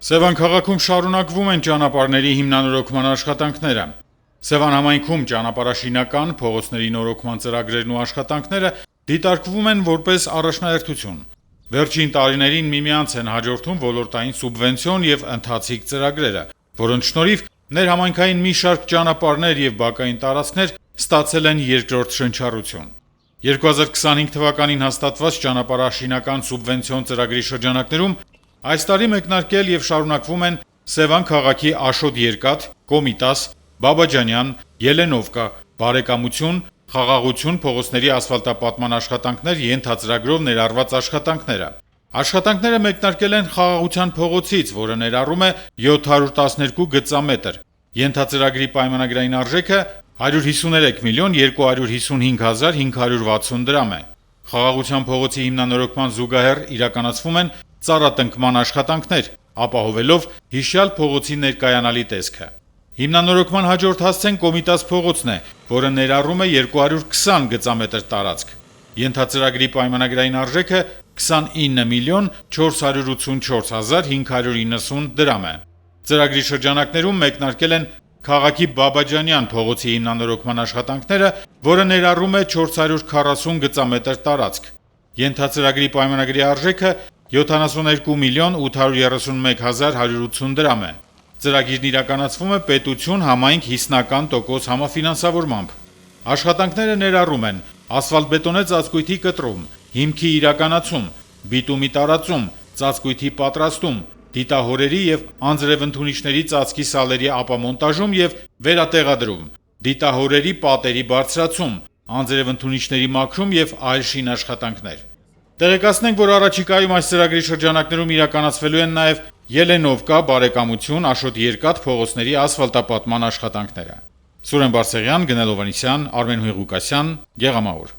Սևան քաղաքում շարունակվում են ճանապարհների հիմնանորոգման աշխատանքները։ Սևան համայնքում ճանապարհաշինական, փողոցների նորոգման ծրագրերն ու աշխատանքները դիտարկվում են որպես առաջնահերթություն։ Վերջին տարիներին միմյանց են հաջորդում ոլորտային սուբվենցիոն եւ ընթացիկ ծրագրերը, որոնց շնորհիվ ներհամայնքային մի շարք ճանապարհներ եւ բակային տարածքներ ստացել են երկրորդ շնչառություն։ 2025 թվականին հաստատված ճանապարհաշինական սուբվենցիոն ծրագրի շրջանակներում այս տարի մեկնարկել եւ շարունակվում են Սևան քաղաքի Աշոտ-Երկաթ, Կոմիտաս, Բաբաջանյան, Ելենովկա, Բարեկամություն, Խաղաղություն փողոցների ասֆալտապատման աշխատանքներ ենթածրագրով ներառված աշխատանքները։ Աշխատանքները մեկնարկել են Խաղաղության փողոցից, որը ներառում է 712 գծամետր։ Ենթածրագրի պայմանագրային արժեքը 153 միլիոն 255 հազար 560 դրամ է։ Խաղաղության փողոցի հիմնանորոգման զուգահեռ իրականացվում են ծառատնկման աշխատանքներ, ապահովելով հիշյալ փողոցի ներկայանալի տեսքը։ Հիմնանորոգման հաջորդ հասցեն Կոմիտաս փողոցն է, որը ներառում է 220 գծամետր տարածք։ Ենթածրագրի պայմանագրային արժեքը 29 միլիոն 484 հազար 590 դրամ է։ Ծրագրի շրջանակներում մեկնարկել են քաղաքի Բաբաջանյան փողոցի հիմնանորոգման աշխատանքները, որը ներառում է 440 գծամետր տարածք։ Ենթածրագրի պայմանագրի արժեքը 72 միլիոն 831 հազար 180 դրամ է։ Ծրագիրն իրականացվում է պետություն համայնք 50% համաֆինանսավորմամբ։ Աշխատանքները ներառում են ասֆալտբետոնե ծածկույթի կտրում, հիմքի իրականացում, բիտումի տարածում, ծածկույթի պատրաստում, դիտահորերի եւ անձրևընդունիչների ծածկի սալերի ապամոնտաժում եւ վերատեղադրում, դիտահորերի պատերի բարձրացում, անձրևընդունիչների մաքրում եւ այլ շինաշխատանքներ։ Տեղեկացնենք, որ առաջիկայում այս ծրագրի շրջանակներում իրականացվելու են նաեւ Ելենովկա, Բարեկամություն, Աշոտ-Երկաթ փողոցների ասֆալտապատման աշխատանքները։ Սուրեն Բարսեղյան, Գնել Հովհաննիսյան, Արմեն Ղուկասյան, Գեղամահոր։